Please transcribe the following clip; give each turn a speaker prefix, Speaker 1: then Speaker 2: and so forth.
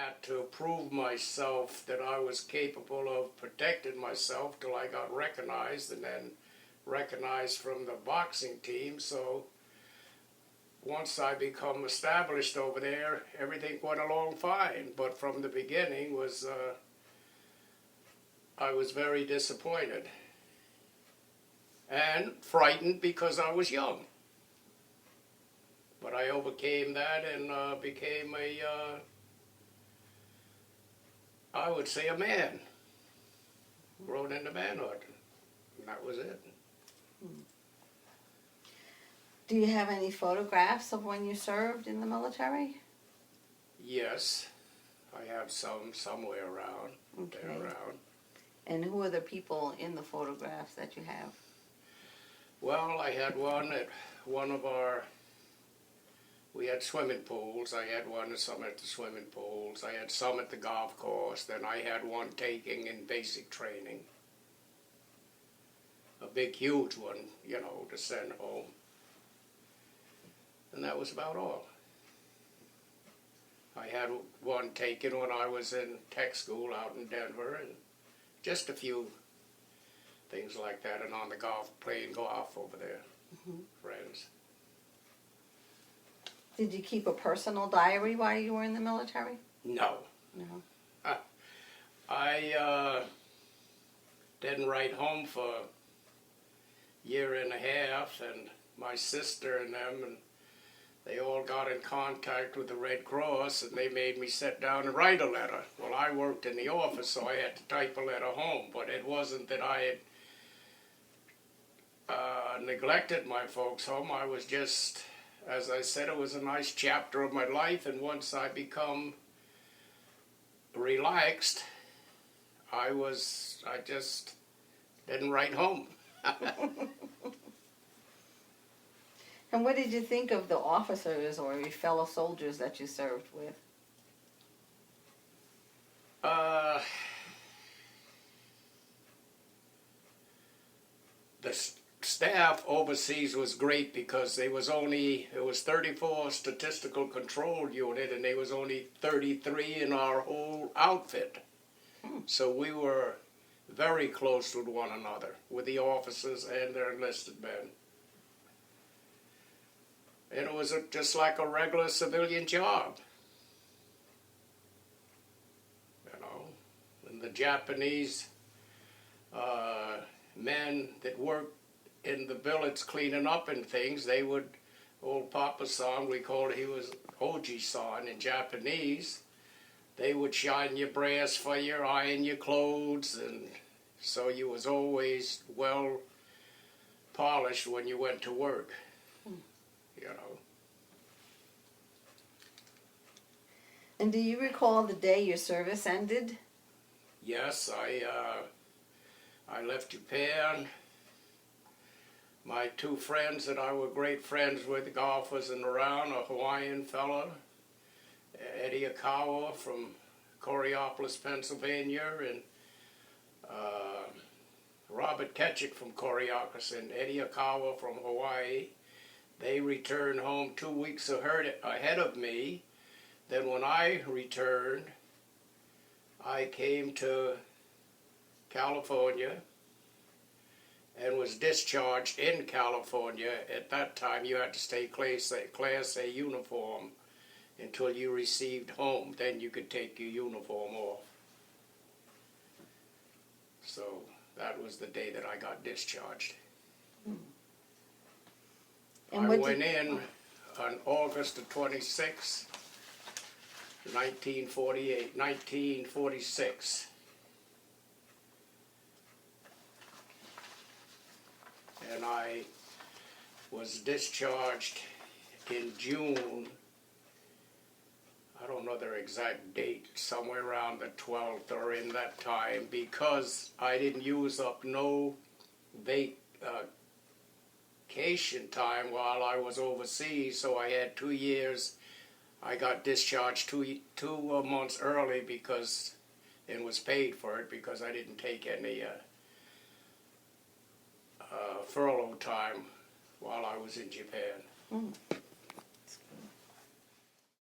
Speaker 1: had to prove myself that I was capable of protecting myself till I got recognized, and then recognized from the boxing team. So once I become established over there, everything went along fine. But from the beginning I was very disappointed and frightened because I was young. But I overcame that and became I would say a man. Grown into manhood. And that was it.
Speaker 2: Do you have any photographs of when you served in the military?
Speaker 1: Yes. I have some somewhere around.
Speaker 2: Okay.
Speaker 1: They're around.
Speaker 2: And who are the people in the photographs that you have?
Speaker 1: Well, I had one at one of our, we had swimming pools. I had some at the swimming pools. I had some at the golf course. Then I had one taking in basic training. A big, huge one, you know, to send home. And that was about all. I had one taken when I was in tech school out in Denver, and just a few things like that, and on the playing golf over there, friends.
Speaker 2: Did you keep a personal diary while you were in the military?
Speaker 1: No.
Speaker 2: No.
Speaker 1: I didn't write home for a year and a half, and my sister and them, and they all got in contact with the Red Cross, and they made me sit down and write a letter. Well, I worked in the office, so I had to type a letter home, but it wasn't that I had neglected my folks home. I was just, as I said, it was a nice chapter of my life, and once I become relaxed, I just didn't write home.
Speaker 2: And what did you think of the officers or your fellow soldiers that you served with?
Speaker 1: The staff overseas was great because it was 34 statistical control unit, and there was only 33 in our whole outfit. So we were very close with one another, with the officers and their enlisted men. And it was just like a regular civilian job. You know, and the Japanese men that worked in the billets cleaning up and things, they would, old Papa-san, we called it, he was Oji-san in Japanese, they would shine your brass for you, iron your clothes, and so you was always well polished when you went to work. You know.
Speaker 2: And do you recall the day your service ended?
Speaker 1: Yes, I left Japan. My two friends that I were great friends with, golfers and around, a Hawaiian fella, Eddie Akawa from Coriopolis, Pennsylvania, and Robert Ketchick from Coriopolis, and Eddie Akawa from Hawaii. They returned home 2 weeks ahead of me. Then when I returned, I came to California and was discharged in California. At that time, you had to stay Class A uniform until you received home. Then you could take your uniform off. So that was the day that I got discharged.
Speaker 2: And
Speaker 1: I went in on August the 26th, 1946. And I was discharged in June. I don't know their exact date, somewhere around the 12th or in that time, because I didn't use up no vacation time while I was overseas, so I had 2 years. I got discharged two months early because and was paid for it because I didn't take any furlough time while I was in Japan.